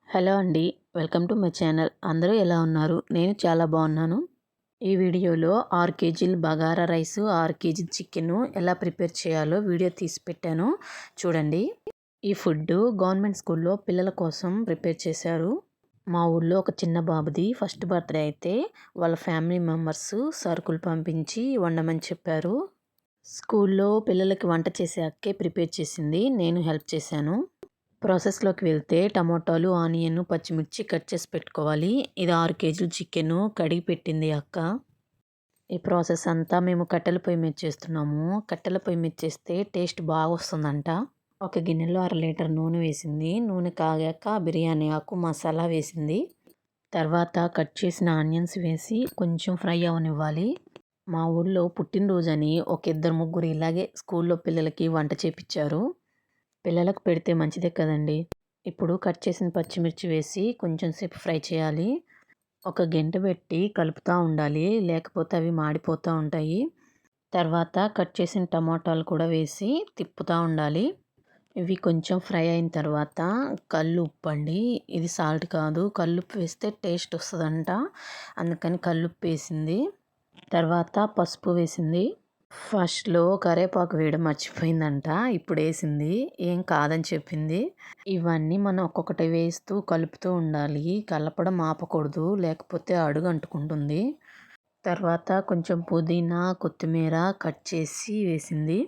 Hello అండి. Welcome to my channel. అందరూ ఎలా ఉన్నారు? నేను చాలా బాగున్నాను. ఈ వీడియోలో 6 కేజీలు బగారా రైసు, 6 కేజీ చికెను ఎలా ప్రిపేర్ చేయాలో వీడియో తీసి పెట్టాను. చూడండి. ఈ ఫుడ్డు గవర్నమెంట్ స్కూల్లో పిల్లల కోసం ప్రిపేర్ చేశారు. మా ఊళ్ళో ఒక చిన్న బాబుది ఫస్ట్ బర్త్డే అయితే వాళ్ళ ఫ్యామిలీ మెంబర్స్ సరుకులు పంపించి వండమని చెప్పారు. స్కూల్లో పిల్లలకి వంట చేసే అక్కే ప్రిపేర్ చేసింది. నేను హెల్ప్ చేశాను. ప్రాసెస్‌లోకి వెళ్తే టమోటాలు, ఆనియన్, పచ్చిమిర్చి కట్ చేసి పెట్టుకోవాలి. ఇది 6 కేజీలు చికెను కడిగి పెట్టింది అక్క. ఈ ప్రాసెస్ అంతా మేము కట్టెల పొయ్యి మీద చేస్తున్నాము. కట్టెల పొయ్యి మీద చేస్తే టేస్ట్ బాగొస్తుందంట. ఒక గిన్నెలో 1/2 లీటర్ నూనె వేసింది. నూనె కాగాక బిర్యానీ ఆకు, మసాలా వేసింది. తర్వాత కట్ చేసిన ఆనియన్స్ వేసి కొంచెం ఫ్రై అవ్వనివ్వాలి. మా ఊళ్ళో పుట్టినరోజని ఒక ఇద్దరు ముగ్గురు ఇలాగే స్కూల్లో పిల్లలకి వంట చేపిచ్చారు. పిల్లలకు పెడితే మంచిదే కదండీ! ఇప్పుడు కట్ చేసిన పచ్చిమిర్చి వేసి కొంచెం సేపు ఫ్రై చేయాలి. ఒక గెంటె పెట్టి కలుపుతూ ఉండాలి. లేకపోతే అవి మాడిపోతూ ఉంటాయి. తర్వాత కట్ చేసిన టమాటాలు కూడా వేసి తిప్పుతూ ఉండాలి. ఇవి కొంచెం ఫ్రై అయిన తర్వాత కల్లుప్పు అండి. ఇది సాల్ట్ కాదు. కల్లుప్పు వేస్తే టేస్ట్ వస్తదంట. అందుకని కల్లుప్పు వేసింది. తర్వాత పసుపు వేసింది. ఫస్ట్‌లో కరివేపాకు వేయడం మర్చిపోయిందంట. ఇప్పుడేసింది. ఏం కాదని చెప్పింది. ఇవన్నీ మనం ఒక్కొక్కటి వేస్తూ కలుపుతూ ఉండాలి. కలపడం ఆపకూడదు. లేకపోతే అడుగంటుకుంటుంది. తర్వాత కొంచెం పుదీనా, కొత్తిమీర కట్ చేసి వేసింది.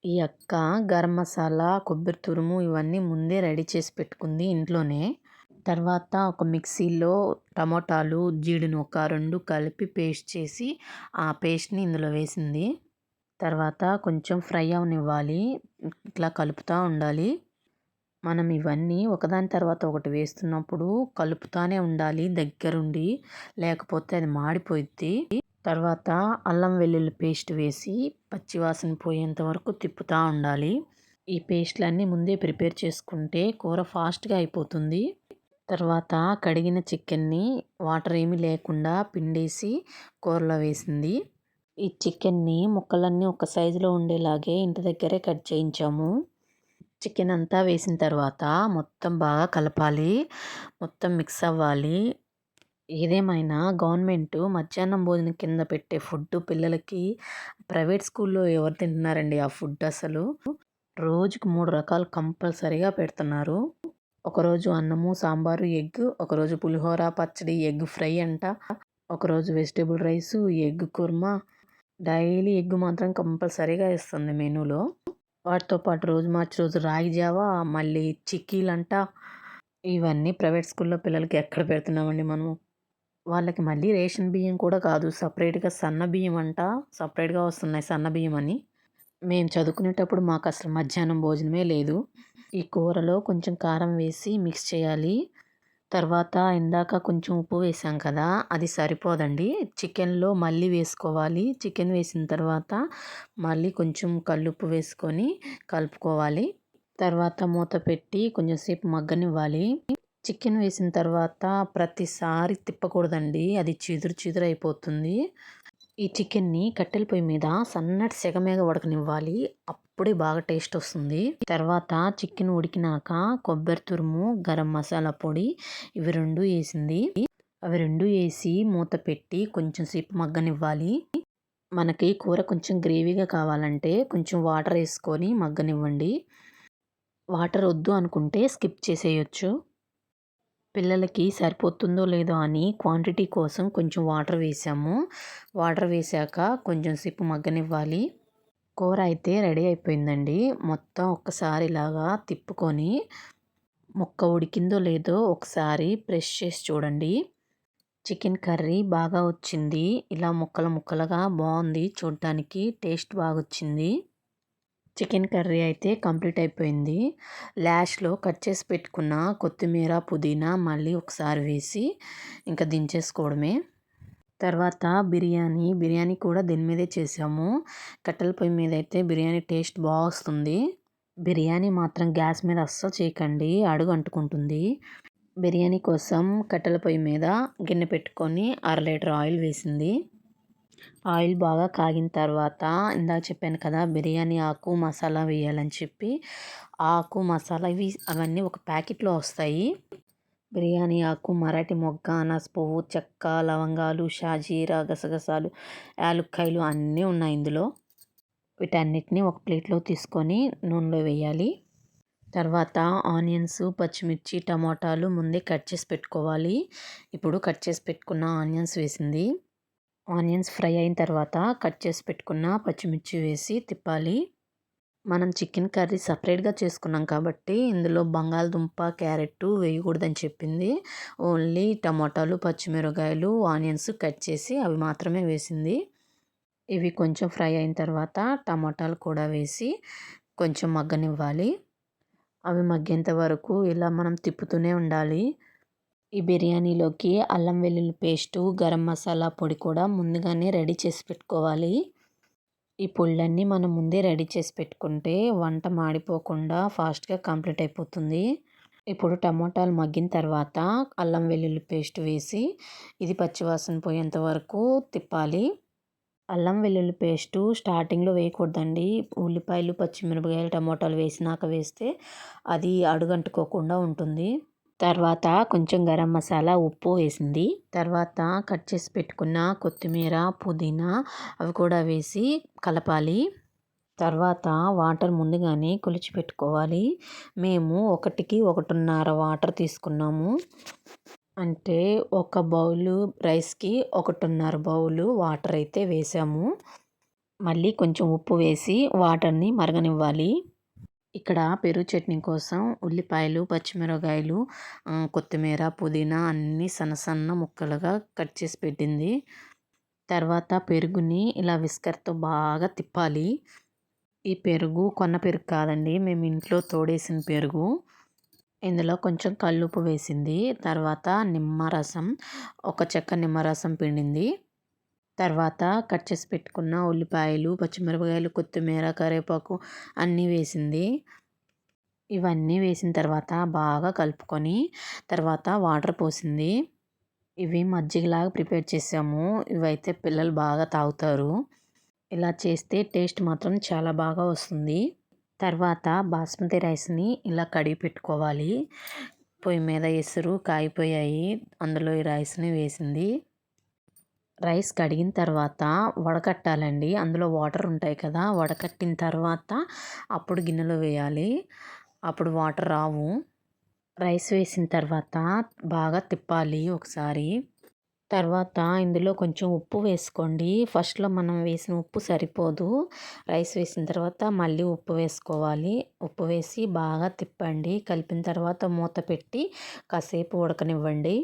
ఈ అక్క గరం మసాలా, కొబ్బరి తురుము ఇవన్నీ ముందే రెడీ చేసి పెట్టుకుంది ఇంట్లోనే. తర్వాత ఒక మిక్సీలో టమోటాలు, జీడిని ఒక 2 కలిపి పేస్ట్ చేసి ఆ పేస్ట్‌ని ఇందులో వేసింది. తర్వాత కొంచెం ఫ్రై అవ్వనివ్వాలి. ఇట్లా కలుపుతూ ఉండాలి. మనం ఇవన్నీ ఒకదాని తర్వాత ఒకటి వేస్తున్నప్పుడు కలుపుతానే ఉండాలి దగ్గరుండి. లేకపోతే అది మాడిపోయిద్ది. తర్వాత అల్లం వెల్లుల్లి పేస్ట్ వేసి పచ్చివాసన పోయేంత వరకు తిప్పుతూ ఉండాలి. ఈ పేస్ట్‌లన్నీ ముందే ప్రిపేర్ చేసుకుంటే కూర ఫాస్ట్‌గా అయిపోతుంది. తర్వాత కడిగిన చికెన్ని వాటర్ ఏమీ లేకుండా పిండేసి కూరలో వేసింది. ఈ చికెన్ని ముక్కలన్నీ ఒక సైజులో ఉండేలాగే ఇంటి దగ్గరే కట్ చేయించాము. చికెన్ అంతా వేసిన తర్వాత మొత్తం బాగా కలపాలి. మొత్తం మిక్స్ అవ్వాలి. ఏదేమైనా గవర్నమెంటు మధ్యాహ్నం భోజనం కింద పెట్టే ఫుడ్డు పిల్లలకి ప్రైవేట్ స్కూల్లో ఎవరు తింటున్నారండి ఆ ఫుడ్ అసలు. రోజుకి 3 రకాలు కంపల్సరీగా పెడుతున్నారు. ఒకరోజు అన్నము, సాంబారు, ఎగ్, ఒకరోజు పులిహోర, పచ్చడి, ఎగ్ ఫ్రై అంట. ఒకరోజు vegetable rice, egg kurma. Daily egg మాత్రం కంపల్సరీగా ఇస్తుంది మెనూలో. వాటితో పాటు రోజు మార్చి రోజు రాగి జావా, మళ్ళీ చిక్కీలంట. ఇవన్నీ ప్రైవేట్ స్కూల్లో పిల్లలకి ఎక్కడ పెడుతున్నామండి మనము. వాళ్ళకి మళ్ళీ రేషన్ బియ్యం కూడా కాదు. సపరేట్‌గా సన్న బియ్యం అంట. సపరేట్‌గా వస్తున్నాయి సన్న బియ్యం అని. మేము చదువుకునేటప్పుడు మాకసలు మధ్యాహ్నం భోజనమే లేదు. ఈ కూరలో కొంచెం కారం వేసి మిక్స్ చేయాలి. తర్వాత ఇందాక కొంచెం ఉప్పు వేసాం కదా! అది సరిపోదండి. చికెన్‌లో మళ్ళీ వేసుకోవాలి. చికెన్ వేసిన తర్వాత మళ్ళీ కొంచెం కల్లుప్పు వేసుకొని కలుపుకోవాలి. తర్వాత మూత పెట్టి కొంచెం సేపు మగ్గనివ్వాలి. చికెన్ వేసిన తర్వాత ప్రతిసారి తిప్పకూడదండి. అది చిదురు చిదురు అయిపోతుంది. ఈ చికెన్ని కట్టెల పొయ్యి మీద సన్నటి సెగ మీద ఉడకనివ్వాలి. అప్పుడే బాగా టేస్ట్ వస్తుంది. తర్వాత చికెన్ ఉడికినాక కొబ్బరి తురుము, గరం మసాలా పొడి ఇవి 2 వేసింది. అవి 2 వేసి మూత పెట్టి కొంచెం సేపు మగ్గనివ్వాలి. మనకి కూర కొంచెం గ్రేవీగా కావాలంటే కొంచెం వాటర్ వేసుకొని మగ్గనివ్వండి. వాటర్ వద్దు అనుకుంటే స్కిప్ చేసేయొచ్చు. పిల్లలకి సరిపోతుందో లేదో అని క్వాంటిటీ కోసం కొంచెం వాటర్ వేసాము. వాటర్ వేసాక కొంచెం సేపు మగ్గనివ్వాలి. కూర అయితే రెడీ అయిపోయిందండి. మొత్తం ఒక్కసారి ఇలాగా తిప్పుకొని ముక్క ఉడికిందో లేదో ఒకసారి ప్రెస్ చేసి చూడండి. చికెన్ కర్రీ బాగా వచ్చింది. ఇలా ముక్కలు ముక్కలుగా బాగుంది చూడ్డానికి. టేస్ట్ బాగొచ్చింది. చికెన్ కర్రీ అయితే కంప్లీట్ అయిపోయింది. లాస్ట్‌లో కట్ చేసి పెట్టుకున్న కొత్తిమీర, పుదీనా మళ్ళీ ఒకసారి వేసి ఇంకా దించేసుకోవడమే. తర్వాత బిర్యానీ కూడా దీని మీదే చేసాము. కట్టెల పొయ్యి మీద అయితే బిర్యానీ టేస్ట్ వస్తుంది. బిర్యానీ మాత్రం గ్యాస్ మీద అస్సలు చేయకండి. అడుగు అంటుకుంటుంది. బిర్యానీ కోసం కట్టెల పొయ్యి మీద గిన్నె పెట్టుకొని 1/2 లీటర్ ఆయిల్ వేసింది. ఆయిల్ బాగా కాగిన తర్వాత ఇందాక చెప్పాను కదా బిర్యానీ ఆకు, మసాలా వేయాలని చెప్పి. ఆకు, మసాలా అవన్నీ ఒక ప్యాకెట్‌లో వస్తాయి. బిర్యానీ ఆకు, మరాఠీ మొగ్గ, అనాస పువ్వు, చెక్క, లవంగాలు, షాజీరా, గసగసాలు, యాలుక్కాయలు అన్నీ ఉన్నాయి ఇందులో. వీటన్నిటిని ఒక ప్లేట్లో తీసుకొని నూనెలో వేయాలి. తర్వాత ఆనియన్స్, పచ్చిమిర్చి, టమాటాలు ముందే కట్ చేసి పెట్టుకోవాలి. ఇప్పుడు కట్ చేసి పెట్టుకున్న ఆనియన్స్ వేసింది. ఆనియన్స్ ఫ్రై అయిన తర్వాత కట్ చేసి పెట్టుకున్న పచ్చిమిర్చి వేసి తిప్పాలి. మనం చికెన్ కర్రీ సపరేట్గా చేసుకున్నాం కాబట్టి ఇందులో బంగాళదుంప, క్యారెట్ వేయకూడదని చెప్పింది. ఓన్లీ టమాటాలు, పచ్చిమిరపకాయలు, ఆనియన్స్ కట్ చేసి అవి మాత్రమే వేసింది. ఇవి కొంచెం ఫ్రై అయిన తర్వాత టమాటాలు కూడా వేసి కొంచెం మగ్గనివ్వాలి. అవి మగ్గేంత వరకు ఇలా మనం తిప్పుతూనే ఉండాలి. ఈ బిర్యానీలోకి అల్లం వెల్లుల్లి పేస్టు, గరం మసాలా పొడి కూడా ముందుగానే రెడీ చేసి పెట్టుకోవాలి. ఈ పొళ్ళన్నీ మనం ముందే రెడీ చేసి పెట్టుకుంటే వంట మాడిపోకుండా ఫాస్ట్గా కంప్లీట్ అయిపోతుంది. ఇప్పుడు టమోటాలు మగ్గిన తర్వాత అల్లం వెల్లుల్లి పేస్ట్ వేసి ఇది పచ్చివాసన పోయేంత వరకు తిప్పాలి. అల్లం వెల్లుల్లి పేస్టు స్టార్టింగ్లో వేయకూడదండి. ఉల్లిపాయలు, పచ్చిమిరపకాయలు, టమోటాలు వేసినాక వేస్తే అది అడుగంటుకోకుండా ఉంటుంది. తర్వాత కొంచెం గరం మసాలా, ఉప్పు వేసింది. తర్వాత కట్ చేసి పెట్టుకున్న కొత్తిమీర, పుదీనా అవి కూడా వేసి కలపాలి. తర్వాత వాటర్ ముందుగానే కొలిచి పెట్టుకోవాలి. మేము 1కి 1.5 వాటర్ తీసుకున్నాము. అంటే ఒక బౌలు రైస్కి 1.5 బౌలు వాటర్ అయితే వేసాము. మళ్ళీ కొంచెం ఉప్పు వేసి వాటర్ని మరగనివ్వాలి. ఇక్కడ పెరుగు చట్నీ కోసం ఉల్లిపాయలు, పచ్చిమిరపకాయలు, కొత్తిమీర, పుదీనా అన్నీ సన్న ముక్కలుగా కట్ చేసి పెట్టింది. తర్వాత పెరుగుని ఇలా విస్కర్తో బాగా తిప్పాలి. ఈ పెరుగు కొన్న పెరుగు కాదండి, మేము ఇంట్లో తోడేసిన పెరుగు. ఇందులో కొంచెం కల్లుప్పు వేసింది. తర్వాత నిమ్మరసం, ఒక చెక్క నిమ్మరసం పిండింది. తర్వాత కట్ చేసి పెట్టుకున్న ఉల్లిపాయలు, పచ్చిమిరపకాయలు, కొత్తిమీర, కరివేపాకు అన్నీ వేసింది. ఇవన్నీ వేసిన తర్వాత బాగా కలుపుకొని తర్వాత వాటర్ పోసింది. ఇవి మజ్జిగలాగా ప్రిపేర్ చేసాము. ఇవైతే పిల్లలు బాగా తాగుతారు. ఇలా చేస్తే టేస్ట్ మాత్రం చాలా బాగా వస్తుంది. తర్వాత బాస్మతి రైస్ని ఇలా కడిగి పెట్టుకోవాలి. పొయ్యి మీద ఎసురు కాగిపోయాయి. అందులో ఈ రైస్ని వేసింది. రైస్ కడిగిన తర్వాత వడకట్టాలండి. అందులో వాటర్ ఉంటాయి కదా, వడకట్టిన తర్వాత అప్పుడు గిన్నెలో వేయాలి. అప్పుడు వాటర్ రావు. రైస్ వేసిన తర్వాత బాగా తిప్పాలి ఒకసారి. తర్వాత ఇందులో కొంచెం ఉప్పు వేసుకోండి. ఫస్ట్లో మనం వేసిన ఉప్పు సరిపోదు. రైస్ వేసిన తర్వాత మళ్ళీ ఉప్పు వేసుకోవాలి. ఉప్పు వేసి బాగా తిప్పండి. కలిపిన తర్వాత మూత పెట్టి కాసేపు ఉడకనివ్వండి.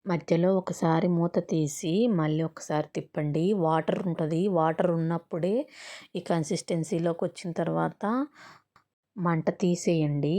మధ్యలో ఒకసారి మూత తీసి మళ్ళీ ఒకసారి తిప్పండి. వాటర్ ఉంటుంది. వాటర్ ఉన్నప్పుడే ఈ కన్సిస్టెన్సీలోకి వచ్చిన తర్వాత మంట తీసేయండి.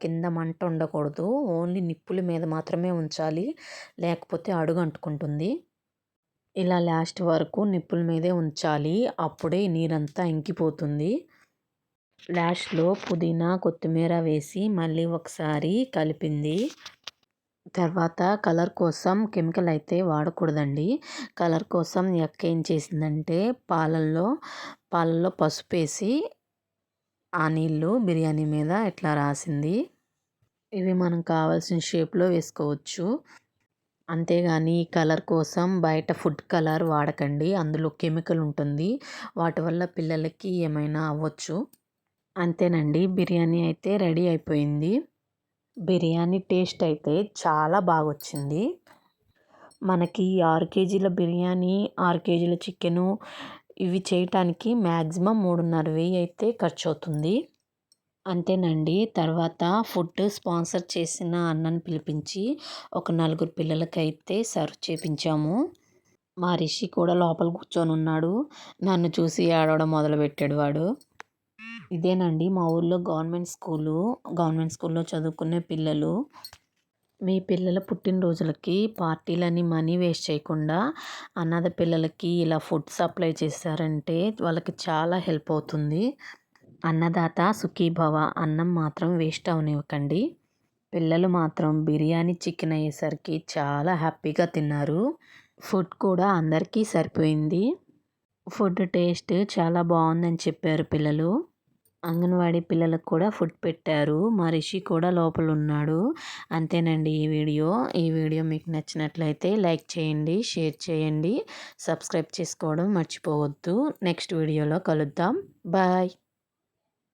కింద మంట ఉండకూడదు. ఓన్లీ నిప్పుల మీద మాత్రమే ఉంచాలి, లేకపోతే అడుగు అంటుకుంటుంది. ఇలా లాస్ట్ వరకు నిప్పుల మీదే ఉంచాలి. అప్పుడే నీరంతా ఇంకిపోతుంది. లాస్ట్లో పుదీనా, కొత్తిమీర వేసి మళ్ళీ ఒకసారి కలిపింది. తర్వాత కలర్ కోసం కెమికల్ అయితే వాడకూడదండి. కలర్ కోసం అక్క ఏం చేసిందంటే పాలల్లో పసుపు వేసి ఆ నీళ్ళు బిర్యానీ మీద ఇట్లా రాసింది. ఇవి మనం కావాల్సిన షేప్లో వేసుకోవచ్చు. అంతేగాని కలర్ కోసం బయట ఫుడ్ కలర్ వాడకండి. అందులో కెమికల్ ఉంటుంది. వాటి వల్ల పిల్లలకి ఏమైనా అవ్వచ్చు. అంతేనండి, బిర్యానీ అయితే రెడీ అయిపోయింది. బిర్యానీ టేస్ట్ అయితే చాలా బాగా వచ్చింది. మనకి 6 కేజీల బిర్యానీ, 6 కేజీల చికెను ఇవి చేయటానికి మ్యాక్సిమం 3,500 అయితే ఖర్చు అవుతుంది. అంతేనండి. తర్వాత ఫుడ్ స్పాన్సర్ చేసిన అన్నని పిలిపించి ఒక 4 పిల్లలకైతే సర్వ్ చేపించాము. మా రిషి కూడా లోపల కూర్చొని ఉన్నాడు. నన్ను చూసి ఏడవడం మొదలుపెట్టాడు వాడు. ఇదేనండి మా ఊర్లో గవర్నమెంట్ స్కూల్లో చదువుకునే పిల్లలు. మీ పిల్లల పుట్టినరోజులకి పార్టీలని మనీ వేస్ట్ చేయకుండా అనాథ పిల్లలకి ఇలా ఫుడ్ సప్లై చేశారంటే వాళ్ళకి చాలా హెల్ప్ అవుతుంది. అన్నదాత సుఖీభవ. అన్నం మాత్రం వేస్ట్ అవనివ్వకండి. పిల్లలు మాత్రం బిర్యానీ, చికెన్ అయ్యేసరికి చాలా హ్యాపీగా తిన్నారు. ఫుడ్ కూడా అందరికీ సరిపోయింది. ఫుడ్ టేస్ట్ చాలా బాగుందని చెప్పారు పిల్లలు. అంగన్వాడీ పిల్లలకు కూడా ఫుడ్ పెట్టారు. మా రిషి కూడా లోపల ఉన్నాడు. అంతేనండి ఈ వీడియో మీకు నచ్చినట్లయితే లైక్ చేయండి, షేర్ చేయండి, సబ్స్క్రైబ్ చేసుకోవడం మర్చిపోవద్దు. నెక్స్ట్ వీడియోలో కలుద్దాం. బాయ్.